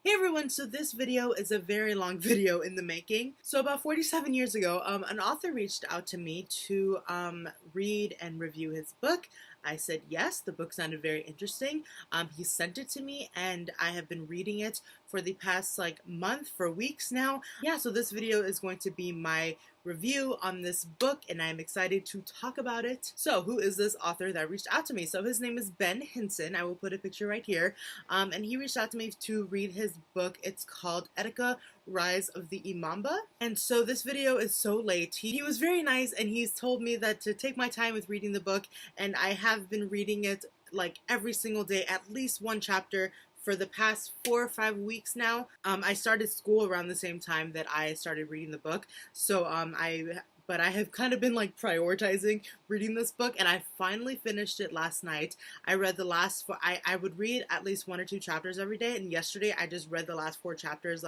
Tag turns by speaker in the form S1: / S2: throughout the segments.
S1: Hey everyone, so this video is a very long video in the making. So about 47 years ago, an author reached out to me to read and review his book. I said yes, the book sounded very interesting. He sent it to me and I have been reading it for the past month, for weeks now. Yeah, so this video is going to be my review on this book and I'm excited to talk about it. So who is this author that reached out to me? So his name is Ben Hinson. I will put a picture right here. And he reached out to me to read his book. It's called Eteka, Rise of the Imamba. And so this video is so late. He was very nice and he's told me that to take my time with reading the book, and I have been reading it like every single day, at least one chapter for the past 4 or 5 weeks now. I started school around the same time that I started reading the book, so but I have kind of been like prioritizing reading this book, and I finally finished it last night. I read the last four. I would read at least 1 or 2 chapters every day, and yesterday I just read the last 4 chapters.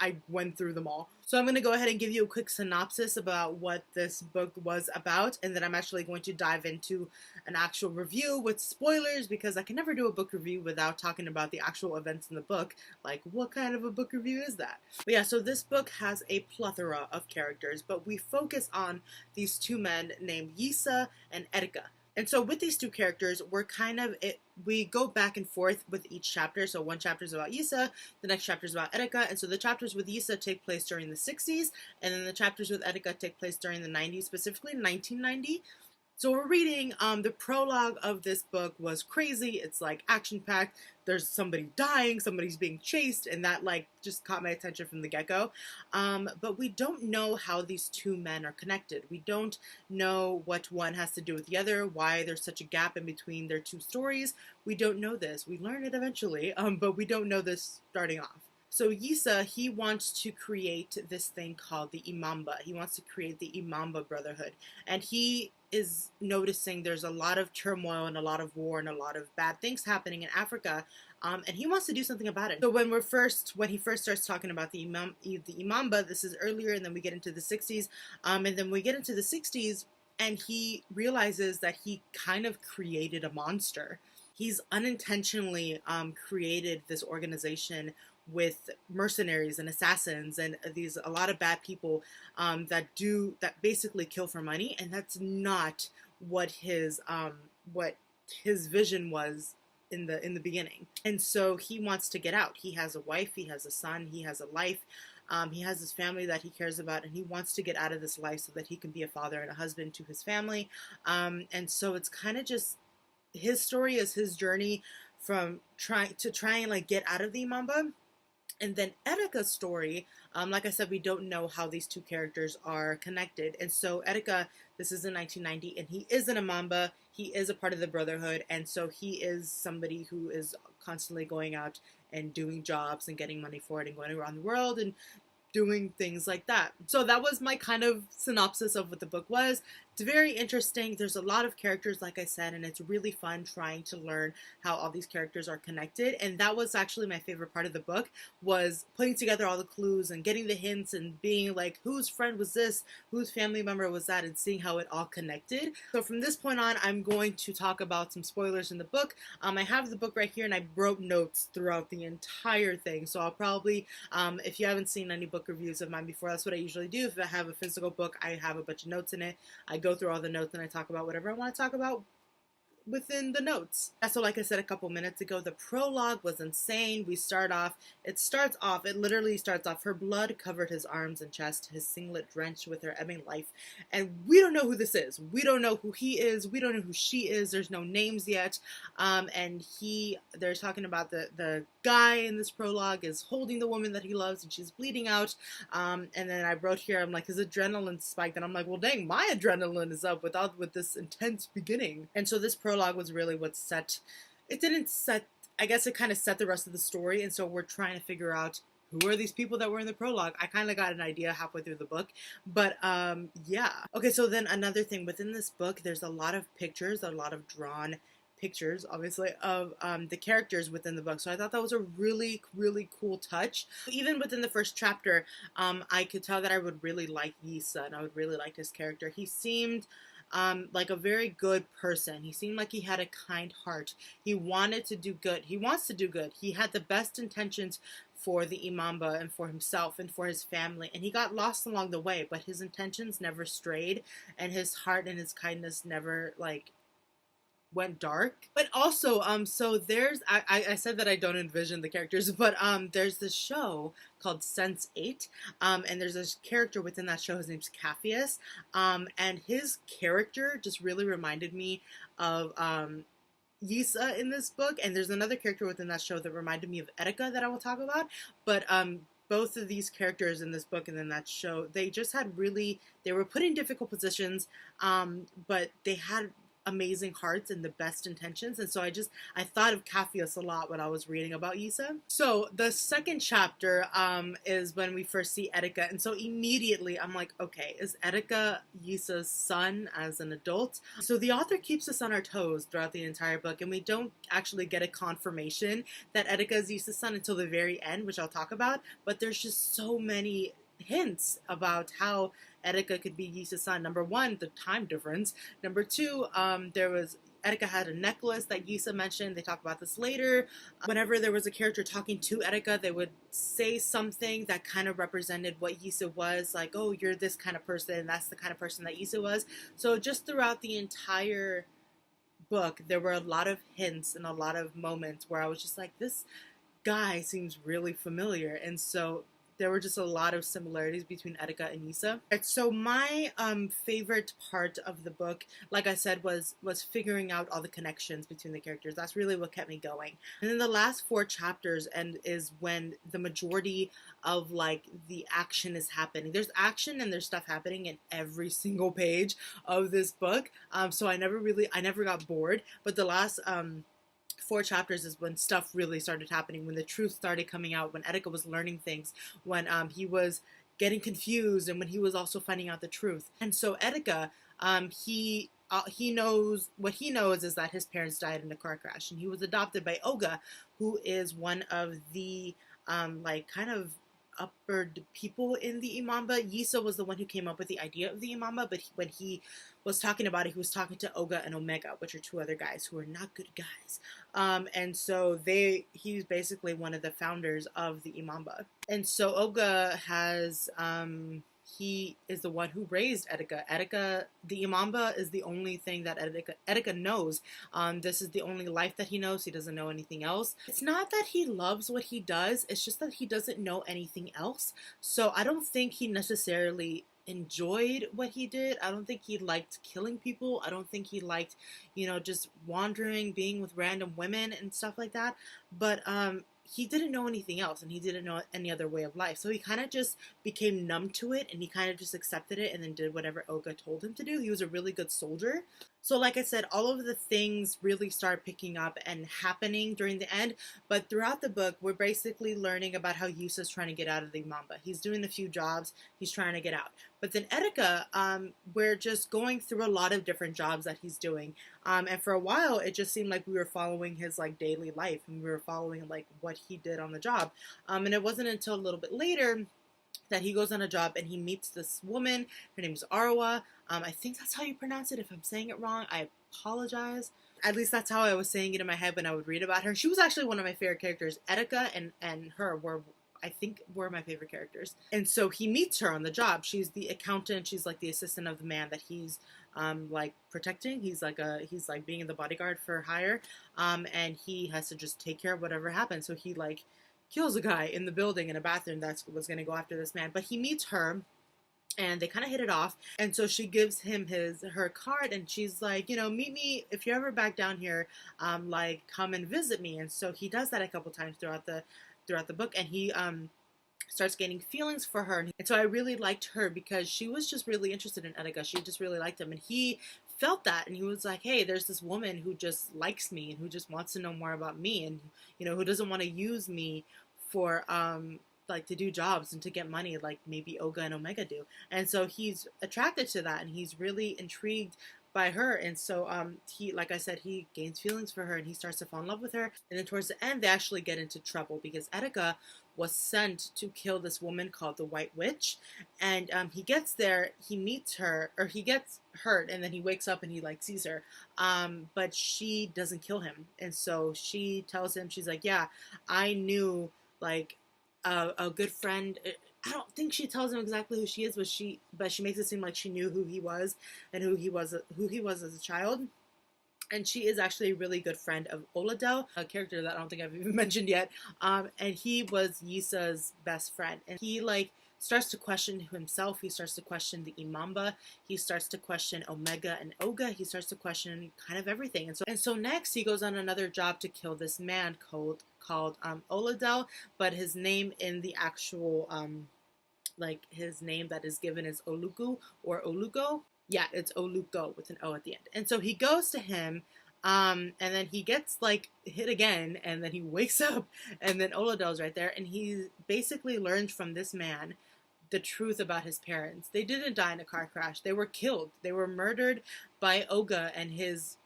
S1: I went through them all. So I'm going to go ahead and give you a quick synopsis about what this book was about, and then I'm actually going to dive into an actual review with spoilers, because I can never do a book review without talking about the actual events in the book. Like, what kind of a book review is that? But yeah, so this book has a plethora of characters, but we focus on these 2 men named Yisa and Eteka. And so with these 2 characters, we go back and forth with each chapter. So one chapter is about Yisa, the next chapter is about Eteka, and so the chapters with Yisa take place during the 60s, and then the chapters with Eteka take place during the 90s, specifically 1990. So we're reading, the prologue of this book was crazy. It's like action-packed. There's somebody dying, somebody's being chased, and that just caught my attention from the get-go. But we don't know how these 2 men are connected. We don't know what one has to do with the other, why there's such a gap in between their 2 stories. We don't know this. We learn it eventually, but we don't know this starting off. So Yisa, he wants to create this thing called the Imamba. He wants to create the Imamba Brotherhood. And he is noticing there's a lot of turmoil and a lot of war and a lot of bad things happening in Africa. And he wants to do something about it. So when he first starts talking about the Imamba, this is earlier, and then we get into the 60s. And then we get into the 60s, and he realizes that he kind of created a monster. He's unintentionally created this organization with mercenaries and assassins and a lot of bad people that basically kill for money, and that's not what his vision was in the beginning. And so he wants to get out. He has a wife, he has a son, he has a life. He has his family that he cares about, and he wants to get out of this life so that he can be a father and a husband to his family. And so it's kind of just, his story is his journey from trying and get out of the Imamba. And then Eteka's story, like I said, we don't know how these 2 characters are connected. And so Eteka, this is in 1990, and he is an Imamba. He is a part of the Brotherhood, and so he is somebody who is constantly going out and doing jobs and getting money for it and going around the world and doing things like that. So that was my kind of synopsis of what the book was. It's very interesting. There's a lot of characters, like I said, and it's really fun trying to learn how all these characters are connected. And that was actually my favorite part of the book, was putting together all the clues and getting the hints and being like, whose friend was this? Whose family member was that? And seeing how it all connected. So from this point on, I'm going to talk about some spoilers in the book. I have the book right here, and I wrote notes throughout the entire thing. So I'll probably, if you haven't seen any book reviews of mine before, that's what I usually do. If I have a physical book, I have a bunch of notes in it. I go through all the notes and I talk about whatever I want to talk about within the notes. So like I said a couple minutes ago, the prologue was insane. It literally starts off, her blood covered his arms and chest, his singlet drenched with her ebbing life. And we don't know who this is. We don't know who he is. We don't know who she is. There's no names yet. And they're talking about the guy in this prologue is holding the woman that he loves, and she's bleeding out. And then I wrote here, I'm like, his adrenaline spiked. And I'm like, well, dang, my adrenaline is up with this intense beginning. And so this prologue was really what I guess it kind of set the rest of the story. And so we're trying to figure out, who are these people that were in the prologue? I kind of got an idea halfway through the book, but yeah. Okay, so then another thing, within this book, there's a lot of pictures, a lot of drawn pictures, obviously, of the characters within the book. So I thought that was a really, really cool touch. Even within the first chapter, I could tell that I would really like Yisa, and I would really like his character. He seemed like a very good person. He seemed like he had a kind heart. He wanted to do good. He wants to do good. He had the best intentions for the Imamba and for himself and for his family. And he got lost along the way, but his intentions never strayed, and his heart and his kindness never like went dark. But also, so there's I said that I don't envision the characters, but there's this show called Sense 8, and there's this character within that show. His name's Capheus, and his character just really reminded me of Yisa in this book. And there's another character within that show that reminded me of Eteka that I will talk about. But both of these characters in this book and in that show, they just had really, they were put in difficult positions, but they had amazing hearts and the best intentions. And so I thought of Capheus a lot when I was reading about Yisa. So the second chapter is when we first see Eteka, and so immediately I'm like, okay, is Eteka Yisa's son as an adult? So the author keeps us on our toes throughout the entire book, and we don't actually get a confirmation that Eteka is Yisa's son until the very end, which I'll talk about. But there's just so many hints about how Eteka could be Yisa's son. Number one, the time difference. Number two, Eteka had a necklace that Yisa mentioned. They talk about this later. Whenever there was a character talking to Eteka, they would say something that kind of represented what Yisa was. Like, oh, you're this kind of person. That's the kind of person that Yisa was. So just throughout the entire book, there were a lot of hints and a lot of moments where I was just like, this guy seems really familiar. And so there were just a lot of similarities between Eteka and Yisa. And so my favorite part of the book, like I said, was figuring out all the connections between the characters. That's really what kept me going. And then the last 4 chapters is when the majority of like the action is happening. There's action and there's stuff happening in every single page of this book. So I never got bored. But the last 4 chapters is when stuff really started happening, when the truth started coming out, when Eteka was learning things, when he was getting confused, and when he was also finding out the truth. And so Eteka, he knows, what he knows is that his parents died in a car crash, and he was adopted by Oga, who is one of the like kind of upper people in the Imamba. Yisa was the one who came up with the idea of the Imamba, but when he was talking about it, he was talking to Oga and Omega, which are 2 other guys who are not good guys. And so he's basically one of the founders of the Imamba. And so Oga has he is the one who raised Eteka. The Imamba is the only thing that Eteka knows. This is the only life that he knows. He doesn't know anything else. It's not that he loves what he does. It's just that he doesn't know anything else. So I don't think he necessarily enjoyed what he did. I don't think he liked killing people. I don't think he liked, just wandering, being with random women and stuff like that. But he didn't know anything else, and he didn't know any other way of life. So he kind of just became numb to it, and he kind of just accepted it and then did whatever Oga told him to do. He was a really good soldier. So like I said, all of the things really start picking up and happening during the end. But throughout the book, we're basically learning about how Yusa's trying to get out of the Imamba. He's doing a few jobs. He's trying to get out. But then Eteka, we're just going through a lot of different jobs that he's doing. And for a while, it just seemed like we were following his like daily life, and we were following like what he did on the job. And it wasn't until a little bit later that he goes on a job and he meets this woman. Her name is Arwa. I think that's how you pronounce it. If I'm saying it wrong, I apologize. At least that's how I was saying it in my head when I would read about her. She was actually one of my favorite characters. Eteka and her were my favorite characters. And so he meets her on the job. She's the accountant. She's like the assistant of the man that he's like protecting. He's like being the bodyguard for hire. And he has to just take care of whatever happens. So he like kills a guy in the building in a bathroom that was going to go after this man. But he meets her, and they kind of hit it off. And so she gives him her card, and she's like, meet me if you're ever back down here, like come and visit me. And so he does that a couple times throughout the book, and he starts gaining feelings for her. And so I really liked her because she was just really interested in Eteka. She just really liked him, and he felt that, and he was like, hey, there's this woman who just likes me and who just wants to know more about me, and who doesn't want to use me for like to do jobs and to get money like maybe Oga and Omega do. And so he's attracted to that, and he's really intrigued by her. And so he, like I said, he gains feelings for her and he starts to fall in love with her. And then towards the end they actually get into trouble because Eteka was sent to kill this woman called the White Witch. And he gets there, he meets her, or he gets hurt, and then he wakes up and he like sees her, but she doesn't kill him. And so she tells him, she's like, yeah, I knew like a good friend. I don't think she tells him exactly who she is, but she makes it seem like she knew who he was and who he was as a child. And she is actually a really good friend of Oladel, a character that I don't think I've even mentioned yet. And he was Yisa's best friend, and he like starts to question himself. He starts to question the Imamba. He starts to question Omega and Oga. He starts to question kind of everything. And so next he goes on another job to kill this man called Oladel, but his name in the actual like his name that is given is Oluku or Olugo. Yeah, it's Oluko with an O at the end. And so he goes to him, and then he gets like hit again, and then he wakes up, and then Oladel's right there, and he basically learns from this man the truth about his parents. They didn't die in a car crash. They were killed. They were murdered by Oga and his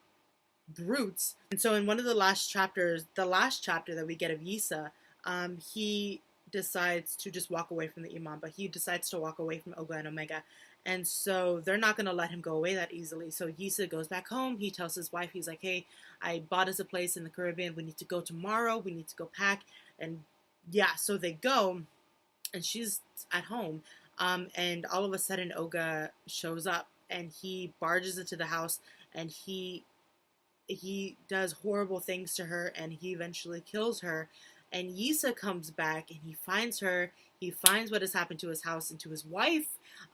S1: brutes. And so in one of the last chapters, the last chapter that we get of Yisa, he decides to just walk away from the Imamba. He decides to walk away from Oga and Omega. And so they're not going to let him go away that easily. So Yisa goes back home. He tells his wife, he's like, hey, I bought us a place in the Caribbean. We need to go tomorrow. We need to go pack. And yeah, so they go, and she's at home. And all of a sudden, Oga shows up, and he barges into the house, and he does horrible things to her, and he eventually kills her. And Yisa comes back, and he finds her. He finds what has happened to his house and to his wife.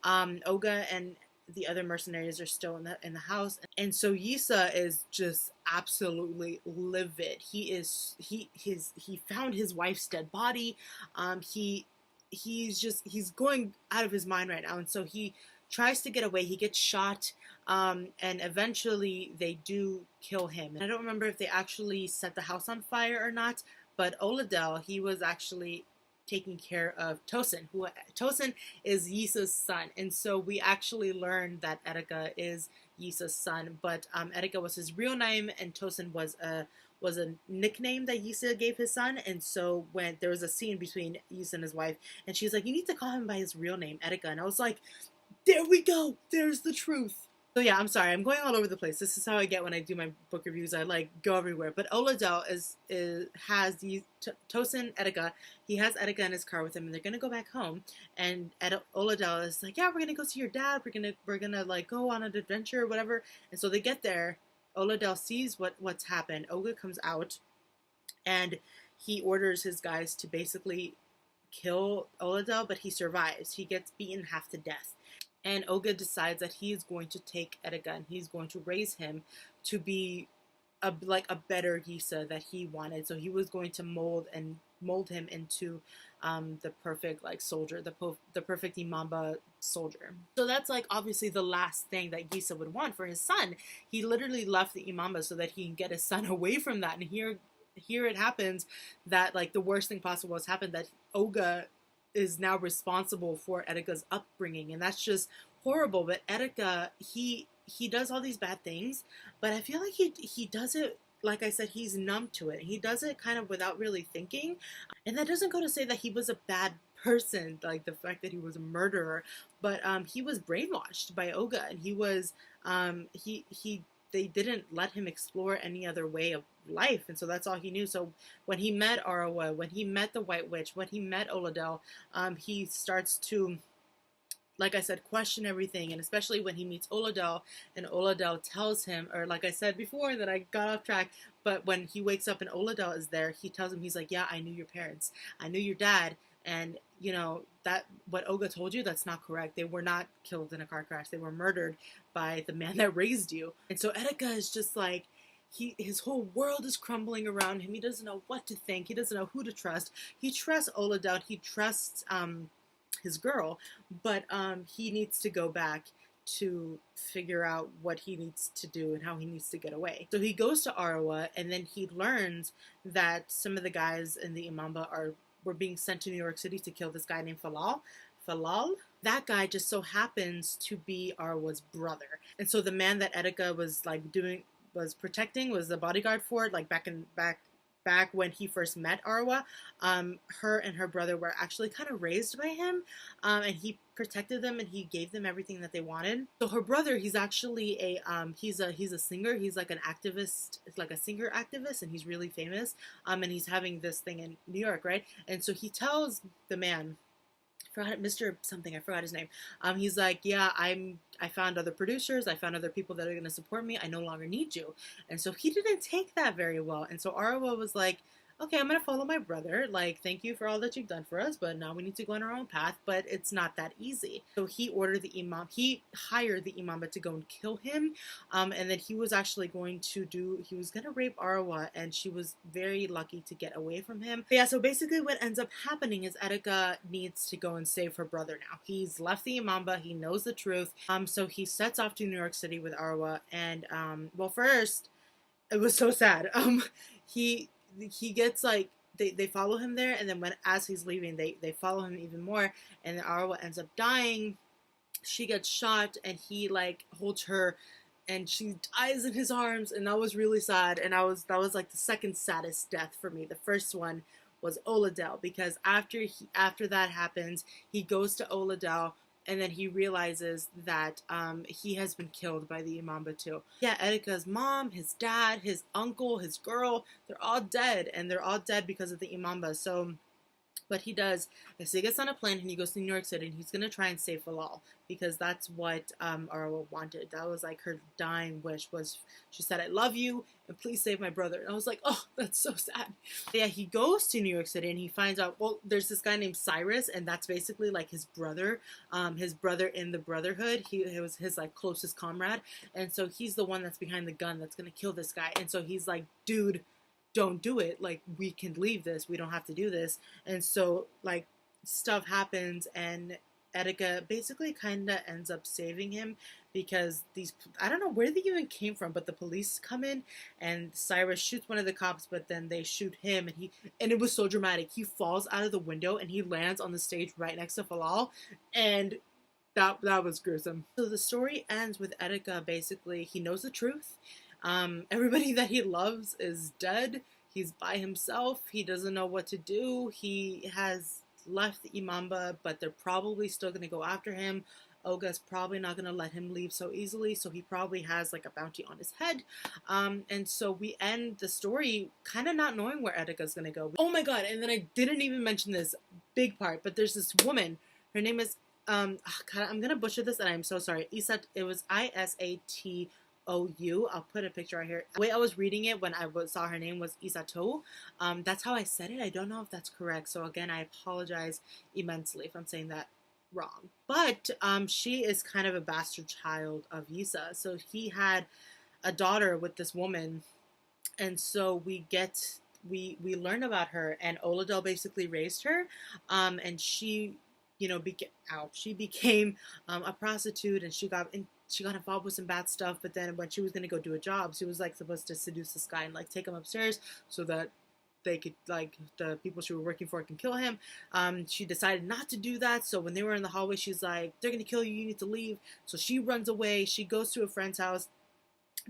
S1: Oga and the other mercenaries are still in the house, and so Yisa is just absolutely livid. He found his wife's dead body. He's going out of his mind right now, and so he tries to get away. He gets shot, and eventually they do kill him. And I don't remember if they actually set the house on fire or not, but Oladel, he was actually taking care of Tosin, who Tosin is Yisa's son. And so we actually learned that Eteka is Yisa's son, but Eteka was his real name, and Tosin was a nickname that Yisa gave his son. And so when there was a scene between Yisa and his wife, and she's like, you need to call him by his real name, Eteka. And I was like, there we go, there's the truth. So yeah, I'm sorry, I'm going all over the place. This is how I get when I do my book reviews. I like go everywhere. But Oladel has Tosin Eteka. He has Eteka in his car with him, and they're gonna go back home. And Oladel is like, yeah, we're gonna go see your dad. We're gonna like go on an adventure or whatever. And so they get there. Oladel sees what's happened. Oga comes out, and he orders his guys to basically kill Oladel, but he survives. He gets beaten half to death. And Oga decides that he is going to take Eteka and he's going to raise him to be a better Yisa that he wanted. So he was going to mold him into the perfect like soldier, the perfect Imamba soldier. So that's like obviously the last thing that Yisa would want for his son. He literally left the Imamba so that he can get his son away from that. And here it happens that like the worst thing possible has happened, that Oga is now responsible for Eteka's upbringing, and that's just horrible. But Eteka, he does all these bad things, but I feel like he does it, like I said, he's numb to it. He does it kind of without really thinking, and that doesn't go to say that he was a bad person, like the fact that he was a murderer, but he was brainwashed by Oga, and he was they didn't let him explore any other way of life, and so that's all he knew. So when he met Arawa, when he met the White Witch, when he met Oladel, he starts to, like I said, question everything, and especially when he meets Oladel, and Oladel tells him, or like I said before that I got off track, but when he wakes up and Oladel is there, he tells him, he's like, yeah, I knew your parents, I knew your dad, and you know that what Oga told you, that's not correct. They were not killed in a car crash. They were murdered by the man that raised you. And so Eteka is just like, his whole world is crumbling around him. He doesn't know what to think. He doesn't know who to trust. He trusts Oladel. He trusts his girl, but he needs to go back to figure out what he needs to do and how he needs to get away. So he goes to Arawa, and then he learns that some of the guys in the Imamba were being sent to New York City to kill this guy named Falal. Falal. That guy just so happens to be Arwa's brother. And so the man that Eteka was like was protecting, was the bodyguard for it, like back when he first met Arwa. Her and her brother were actually kind of raised by him, and he protected them and he gave them everything that they wanted. So her brother, he's actually he's a singer. He's like an activist, like a singer activist, and he's really famous. And he's having this thing in New York, right? And so he tells the man, Mr. something, I forgot his name. He's like, yeah, I found other producers, I found other people that are going to support me, I no longer need you. And so he didn't take that very well. And so Arwa was like, okay, I'm going to follow my brother. Like, thank you for all that you've done for us, but now we need to go on our own path. But it's not that easy. So he ordered he hired the Imamba to go and kill him. And then he was actually he was going to rape Arwa, and she was very lucky to get away from him. But yeah, so basically what ends up happening is Eteka needs to go and save her brother now. He's left the Imamba, he knows the truth. So he sets off to New York City with Arwa, and, well, first, it was so sad. He gets like they follow him there, and then as he's leaving, they follow him even more, and then Arwa ends up dying. She gets shot, and he like holds her, and she dies in his arms, and that was really sad. And that was like the second saddest death for me. The first one was Oladel, because after that happens, he goes to Oladel, and then he realizes that he has been killed by the Imamba too. Yeah, Eteka's mom, his dad, his uncle, his girl, they're all dead. And they're all dead because of the Imamba. So what he does is he gets on a plane and he goes to New York City, and he's going to try and save Falal, because that's what Arwa wanted. That was like her dying wish, was she said, I love you and please save my brother. And I was like, oh, that's so sad. But yeah, he goes to New York City and he finds out, well, there's this guy named Cyrus, and that's basically like his brother in the Brotherhood. He was his like closest comrade, and so he's the one that's behind the gun that's going to kill this guy. And so he's like, dude, don't do it. Like, we can leave this. We don't have to do this. And so, like, stuff happens, and Eteka basically kind of ends up saving him, because I don't know where they even came from, but the police come in, and Cyrus shoots one of the cops, but then they shoot him, and it was so dramatic. He falls out of the window, and he lands on the stage right next to Falal, and that was gruesome. So the story ends with Eteka basically, he knows the truth. Everybody that he loves is dead. He's by himself. He doesn't know what to do. He has left the Imamba, but they're probably still going to go after him. Oga's probably not going to let him leave so easily, so he probably has like a bounty on his head. And so we end the story kind of not knowing where Eteka's going to go. Oh my god, and then I didn't even mention this big part, but there's this woman. Her name is, God, I'm going to butcher this, and I'm so sorry. It was Isatu. I'll put a picture right here. The way I was reading it when I saw her name was Isato. That's how I said it. I don't know if that's correct. So again, I apologize immensely if I'm saying that wrong. But she is kind of a bastard child of Yisa. So he had a daughter with this woman, and so we learn about her, and Oladel basically raised her, and she, she became a prostitute, and she got involved with some bad stuff. But then when she was going to go do a job, she was like supposed to seduce this guy and like take him upstairs so that they could, like, the people she was working for can kill him. She decided not to do that. So when they were in the hallway, she's like, they're going to kill you. You need to leave. So she runs away. She goes to a friend's house.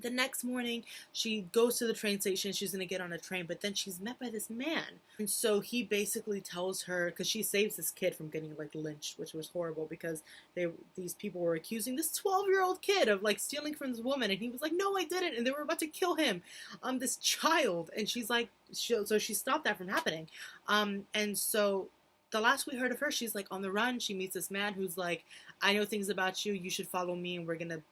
S1: The next morning, she goes to the train station. She's going to get on a train, but then she's met by this man. And so he basically tells her, because she saves this kid from getting, like, lynched, which was horrible, because these people were accusing this 12-year-old kid of, like, stealing from this woman. And he was like, no, I didn't. And they were about to kill him, this child. And she's like, so she stopped that from happening. And so the last we heard of her, she's, like, on the run. She meets this man who's like, I know things about you. You should follow me, and we're going to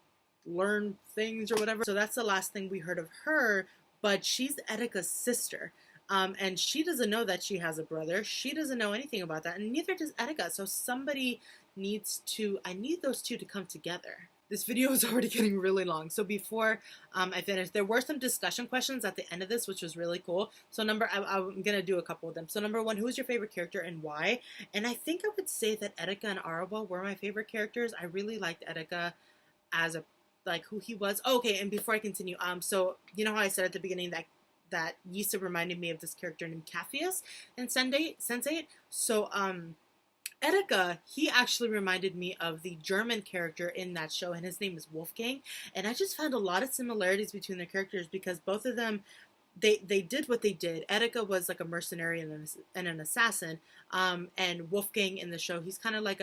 S1: learn things or whatever. So that's the last thing we heard of her, but she's Eteka's sister. And she doesn't know that she has a brother. She doesn't know anything about that, and neither does Eteka. So somebody I need those two to come together. This video is already getting really long. So before I finish, there were some discussion questions at the end of this, which was really cool. So I'm going to do a couple of them. So number one, who is your favorite character and why? And I think I would say that Eteka and Arwa were my favorite characters. I really liked Eteka as who he was. Oh, okay, and before I continue, so you know how I said at the beginning that Yisa reminded me of this character named Capheus in Sense8? So Eteka, he actually reminded me of the German character in that show, and his name is Wolfgang. And I just found a lot of similarities between their characters because both of them, they did what they did. Eteka was like a mercenary and an assassin, and Wolfgang in the show, he's kind of like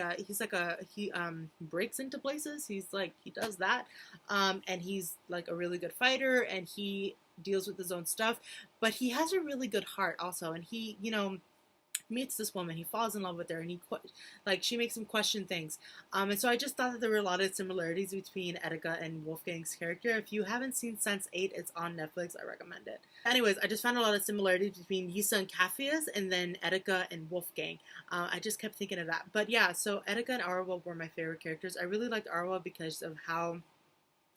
S1: he breaks into places. He's like he does that, and he's like a really good fighter, and he deals with his own stuff, but he has a really good heart also, and he meets this woman, he falls in love with her, and like she makes him question things. And so I just thought that there were a lot of similarities between Eteka and Wolfgang's character. If you haven't seen Sense8, it's on Netflix. I recommend it. Anyways, I just found a lot of similarities between Yisa and Capheus, and then Eteka and Wolfgang. I just kept thinking of that. But yeah, so Eteka and Arwa were my favorite characters. I really liked Arwa because of how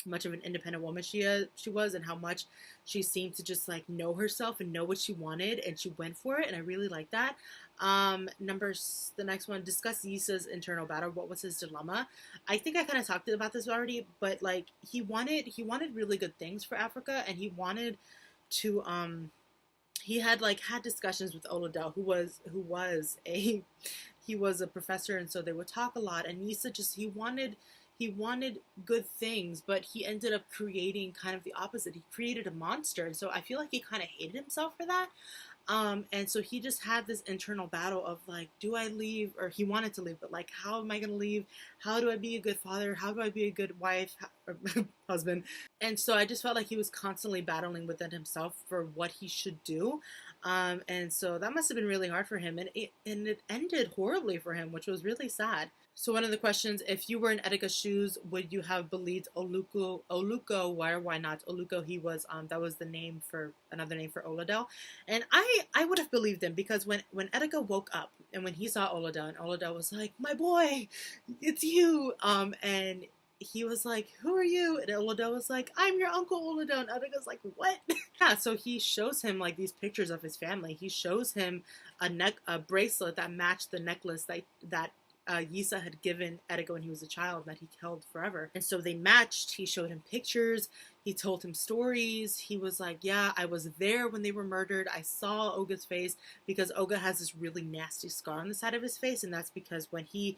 S1: much of an independent woman she was, and how much she seemed to just like know herself and know what she wanted, and she went for it, and I really like that. The next one, discuss Yisa's internal battle. What was his dilemma? I think I kind of talked about this already, but like he wanted really good things for Africa, and he wanted to he had discussions with Oladel, who was a professor, and so they would talk a lot, and Yisa just he wanted good things, but he ended up creating kind of the opposite. He created a monster, and so I feel like he kind of hated himself for that. And so he just had this internal battle of like, do I leave? Or he wanted to leave, but like, how am I going to leave? How do I be a good father? How do I be a good wife or husband? And so I just felt like he was constantly battling within himself for what he should do. And so that must have been really hard for him. And it ended horribly for him, which was really sad. So one of the questions, if you were in Eteka's shoes, would you have believed Oluko? Why not Oluko? He was, that was another name for Oladel. And I would have believed him, because when Eteka woke up and when he saw Oladel, and Oladel was like, my boy, it's you. And he was like, who are you? And Oladel was like, I'm your uncle Oladel. And Eteka's like, what? Yeah, so he shows him like these pictures of his family. He shows him a bracelet that matched the necklace that Yisa had given Eteka when he was a child, that he held forever. And so they matched. He showed him pictures. He told him stories. He was like, yeah, I was there when they were murdered. I saw Oga's face, because Oga has this really nasty scar on the side of his face. And that's because when he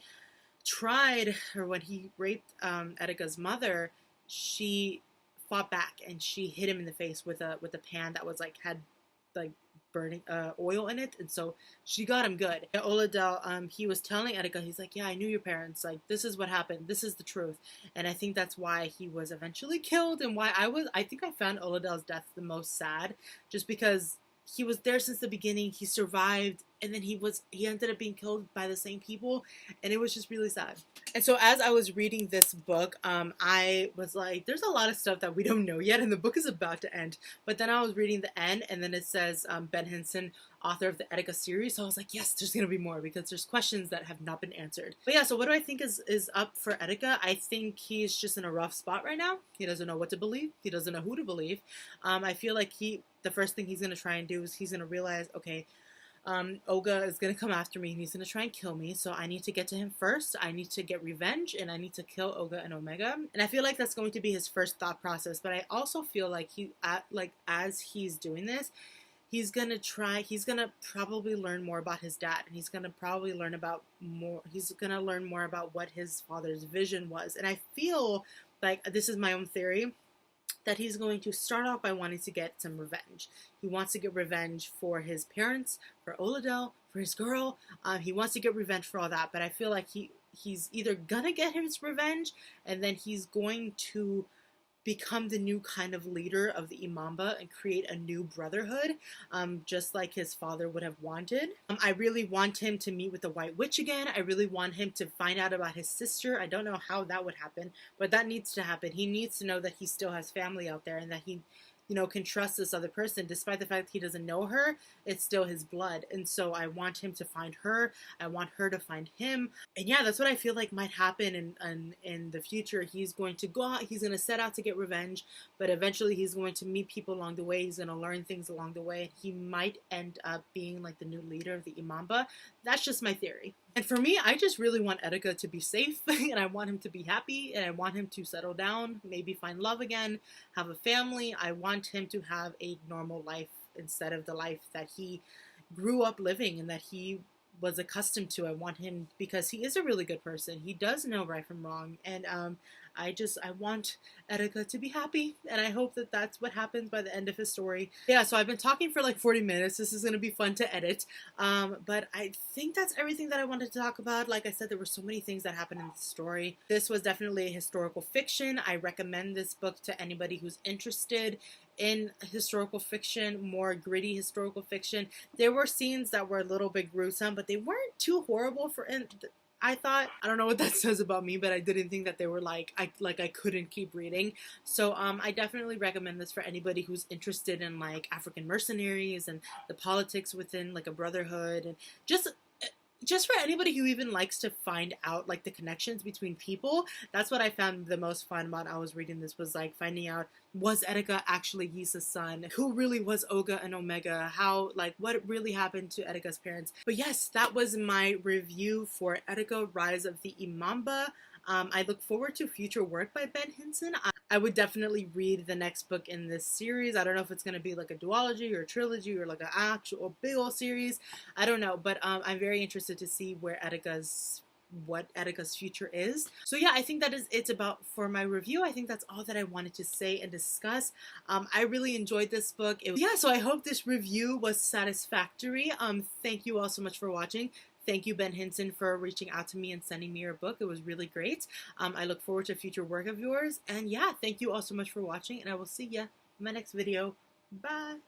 S1: raped Eteka's mother, she fought back and she hit him in the face with a pan that was had burning oil in it, and so she got him good. And Oladel, he was telling Eteka, he's like, yeah, I knew your parents, like this is what happened, this is the truth. And I think that's why he was eventually killed, and why I think I found Oladel's death the most sad, just because he was there since the beginning, he survived, and then he ended up being killed by the same people, and it was just really sad. And so as I was reading this book, I was like, there's a lot of stuff that we don't know yet, and the book is about to end. But then I was reading the end, and then it says Ben Hinson, author of the Eteka series. So I was like, yes, there's going to be more, because there's questions that have not been answered. But yeah, so what do I think is up for Eteka? I think he's just in a rough spot right now. He doesn't know what to believe. He doesn't know who to believe. I feel like the first thing he's going to try and do is he's going to realize, okay, Oga is going to come after me, and he's going to try and kill me, so I need to get to him first. I need to get revenge, and I need to kill Oga and Omega. And I feel like that's going to be his first thought process, but I also feel like as he's doing this, he's going to probably learn more about his dad, and he's going to probably learn more about what his father's vision was. And I feel like, this is my own theory, that he's going to start off by wanting to get some revenge. He wants to get revenge for his parents, for Oladel, for his girl. He wants to get revenge for all that, but I feel like he's either gonna get his revenge, and then he's going to become the new kind of leader of the Imamba and create a new brotherhood, just like his father would have wanted. I really want him to meet with the White Witch again. I really want him to find out about his sister. I don't know how that would happen, but that needs to happen. He needs to know that he still has family out there, and that he can trust this other person. Despite the fact that he doesn't know her, it's still his blood. And so I want him to find her. I want her to find him. And yeah, that's what I feel like might happen in the future. He's going to go out, he's going to set out to get revenge, but eventually he's going to meet people along the way. He's going to learn things along the way. He might end up being like the new leader of the Imamba. That's just my theory. And for me, I just really want Eteka to be safe, and I want him to be happy, and I want him to settle down, maybe find love again, have a family. I want him to have a normal life instead of the life that he grew up living and that he was accustomed to. I want him, because he is a really good person. He does know right from wrong, and I want Eteka to be happy, and I hope that that's what happens by the end of his story. Yeah, so I've been talking for like 40 minutes. This is going to be fun to edit, but I think that's everything that I wanted to talk about. Like I said, there were so many things that happened in the story. This was definitely a historical fiction. I recommend this book to anybody who's interested in historical fiction, more gritty historical fiction. There were scenes that were a little bit gruesome, but they weren't too horrible for I thought. I don't know what that says about me, but I didn't think that they were like I couldn't keep reading. So I definitely recommend this for anybody who's interested in like African mercenaries and the politics within like a brotherhood, and just for anybody who even likes to find out like the connections between people. That's what I found the most fun about I was reading this, was like finding out, was Eteka actually Yisa's son? Who really was Oga and Omega? How, like, what really happened to Eteka's parents? But yes, that was my review for Eteka, Rise of the Imamba. I look forward to future work by Ben Hinson. I would definitely read the next book in this series. I don't know if it's going to be like a duology or a trilogy or like an actual big old series. I don't know, but I'm very interested to see what Eteka's future is. So yeah, I think that is it about for my review. I think that's all that I wanted to say and discuss. I really enjoyed this book. Yeah, so I hope this review was satisfactory. Thank you all so much for watching. Thank you, Ben Hinson, for reaching out to me and sending me your book. It was really great. I look forward to future work of yours. And yeah, thank you all so much for watching, and I will see ya in my next video. Bye!